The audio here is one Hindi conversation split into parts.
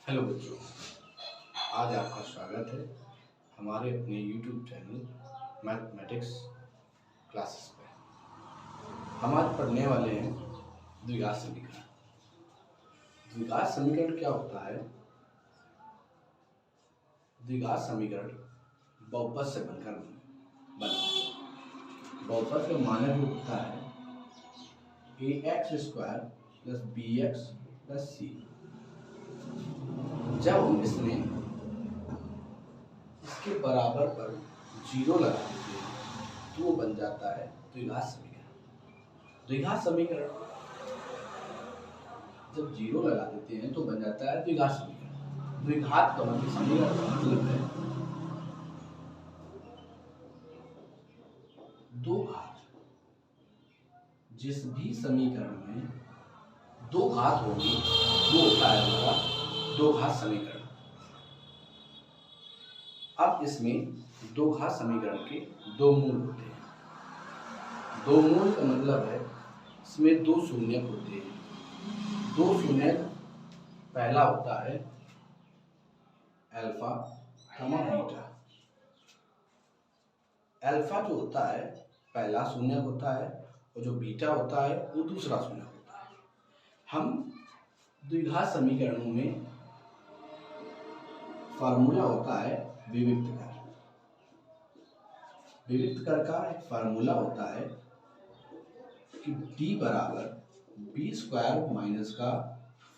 हेलो बच्चों, आज आपका स्वागत है हमारे अपने YouTube चैनल मैथमेटिक्स क्लासेस पे। हम आज पढ़ने वाले हैं द्विघात समीकरण। द्विघात समीकरण क्या होता है? द्विघात समीकरण बहुपद से बनकर बनता है। बहुपद का मानक रूप होता है ax² + bx + c। जब हम इसमें इसके बराबर पर 0 लगा देते हैं तो वो बन जाता है द्विघात समीकरण। द्विघात समीकरण जब 0 लगा देते हैं तो बन जाता है द्विघात समीकरण। द्विघात का मतलब समीकरण का मतलब है दो घात। जिस भी समीकरण में दो घात होगी वो होता है हमारा दो घात समीकरण। अब इसमें दो घात समीकरण के दो मूल होते हैं। दो मूल का मतलब है इसमें दो शून्यक होते हैं। दो शून्यक पहला होता है अल्फा थमा बीटा। अल्फा जो होता है पहला शून्यक होता है और जो बीटा होता है वो दूसरा शून्यक होता है। हम द्विघात समीकरणों में फार्मूला होता है विविक्त कर। विविक्त कर का एक फार्मूला होता है कि d बराबर b² - का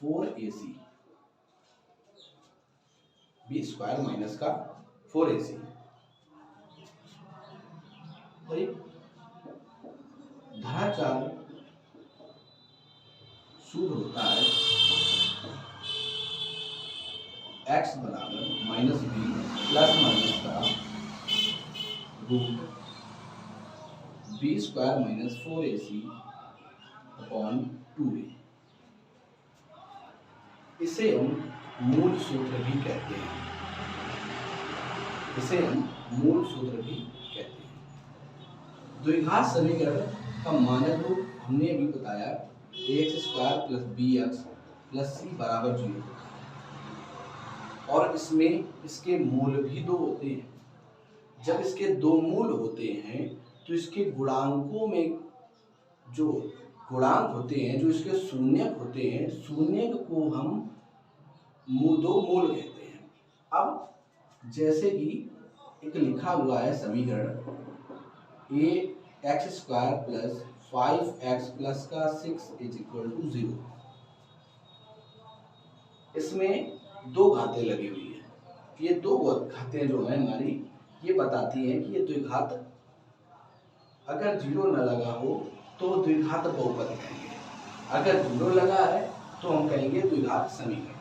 4ac। b² - का 4ac। धनाचार सूत्र होता है x बराबर -b ± का root b² - 4ac upon 2a। इसे हम मूल सूत्र भी कहते हैं। इसे हम मूल सूत्र भी कहते हैं। द्विघात समीकरण का मानक रूप हमने अभी बताया ax² + bx + c बराबर 0 होता है और इसमें इसके मूल भी दो होते हैं। जब इसके दो मूल होते हैं तो इसके गुणांकों में जो गुणांक होते हैं, जो इसके शून्यक होते हैं, शून्यक को हम दो मूल कहते हैं। अब जैसे कि एक लिखा हुआ है समीकरण ax² + 5x + का 6 = 0। इसमें दो घातें लगी हुई है। ये दो घातें जो है हमारी ये बताती हैं कि ये द्विघात अगर 0 न लगा हो तो द्विघात बहुपद कहेंगे। अगर 0 लगा है तो हम कहेंगे द्विघात समीकरण।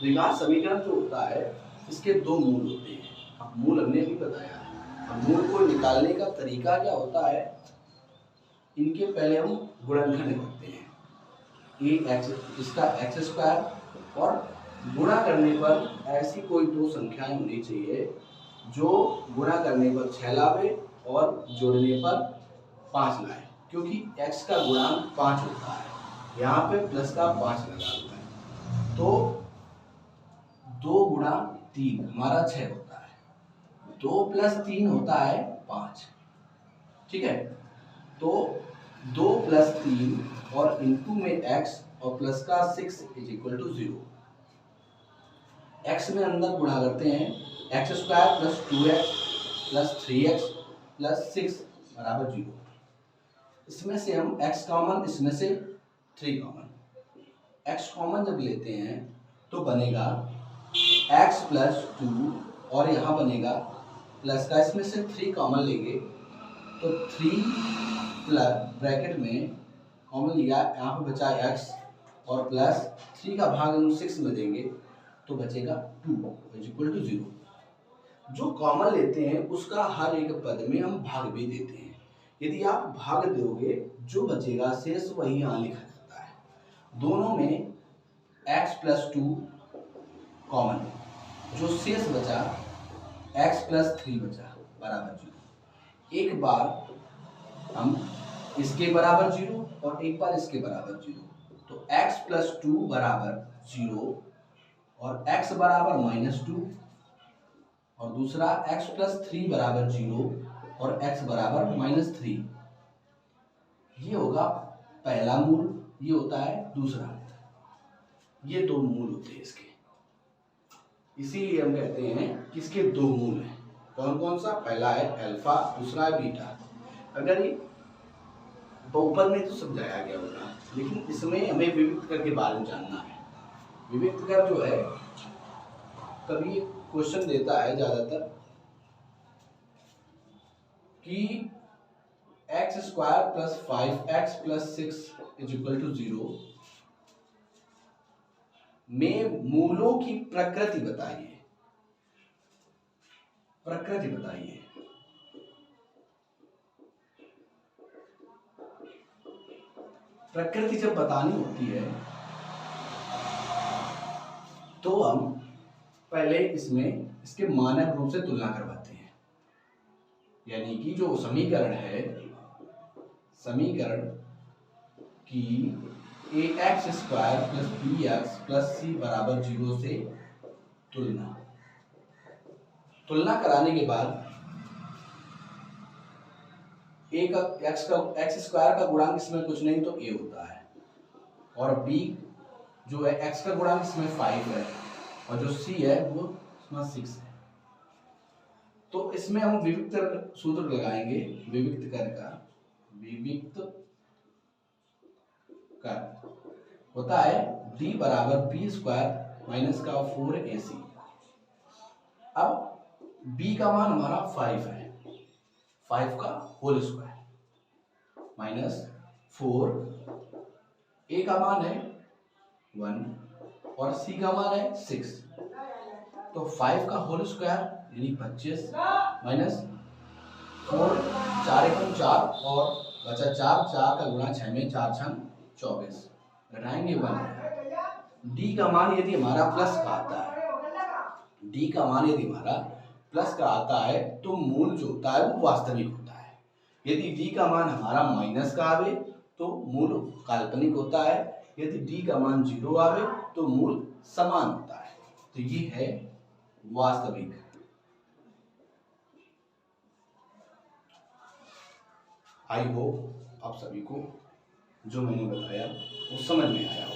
द्विघात समीकरण जो होता है इसके दो मूल होते हैं। अब मूल हमने भी बताया। अब मूल को निकालने का तरीका क्या होता है? इनके पहले हम गुणनखंड करते हैं। इसका x² और गुणा करने पर ऐसी कोई दो संख्याएं होनी चाहिए जो गुणा करने पर 6 लावे और जोड़ने पर 5 लाए, क्योंकि x का गुणांक 5 होता है। यहाँ पे प्लस का 5 लगा हुआ है तो 2 × 3 हमारा 6 होता है। 2 + 3 होता है 5। ठीक है, तो 2 + 3 और इंटू में x और प्लस का 6 = 0। x में अंदर गुणा करते हैं x² + 2x + 3x + 6 बराबर 0। इसमें से हम x कॉमन, इसमें से 3 कॉमन। x कॉमन जब लेते हैं तो बनेगा x + 2 और यहाँ बनेगा प्लस का, इसमें से 3 कॉमन लेंगे तो 3 ब्रैकेट में कॉमन लिया, यहाँ पे बचा x और प्लस 3 का भाग हम 6 में देंगे तो बचेगा 2 = 0। जो कॉमन लेते हैं उसका हर एक पद में हम भाग भी देते हैं। यदि आप भाग दोगे जो बचेगा शेष वही यहाँ लिखा जाता है। दोनों में x + 2 कॉमन है, जो शेष बचा x + 3 बचा बराबर 0। एक बार हम इसके बराबर 0 और एक बार इसके बराबर 0, तो x + 2 बराबर 0 और x बराबर -2 और दूसरा x + 3 बराबर 0 और x बराबर -3। ये होगा पहला मूल, ये होता है दूसरा। ये दो मूल होते हैं इसके, इसीलिए हम कहते हैं कि इसके दो मूल हैं। कौन कौन सा? पहला है अल्फा, दूसरा है बीटा। अगर ये बहुपद में तो समझाया गया होगा, लेकिन इसमें हमें विविक्त कर के बारे में जानना है। विविक्त कर जो है, कभी क्वेश्चन देता है ज्यादातर कि x² + 5x + 6 = 0 में मूलों की प्रकृति बताइए। प्रकृति बताइए। प्रकृति जब बतानी होती है तो हम पहले इसमें इसके मानक रूप से तुलना करवाते हैं। यानी कि जो समीकरण है, समीकरण की ax² + bx + c बराबर 0 से तुलना कराने के बाद a का x² का गुणांक इसमें कुछ नहीं तो a होता है, और b जो है x का गुणांक इसमें 5 है, और जो c है वो इसमें 6 है। तो इसमें हम विविक्त सूत्र लगाएंगे। विविक्त कर होता है d बराबर b² - 4ac। अब b का मान हमारा 5 है, 5 का होल स्क्वायर माइनस 4, a का मान है 1 और c का मान है 6। तो 5 का होल स्क्वायर यानी 25 माइनस 4, 4 × 4 और बचा 4, 4 का गुणा 6 में 4 × 24, घटाएंगे 1। d का मान यदि हमारा प्लस का आता है, d का मान यदि हमारा प्लस का आता है तो मूल जो होता है वो वास्तविक होता है। यदि d का मान हमारा माइनस का आवे तो मूल काल्पनिक होता है। यदि d का मान 0 आवे तो मूल समान होता है। तो ये है वास्तविक। आई होप आप सभी को जो मैंने बताया वो समझ में आया।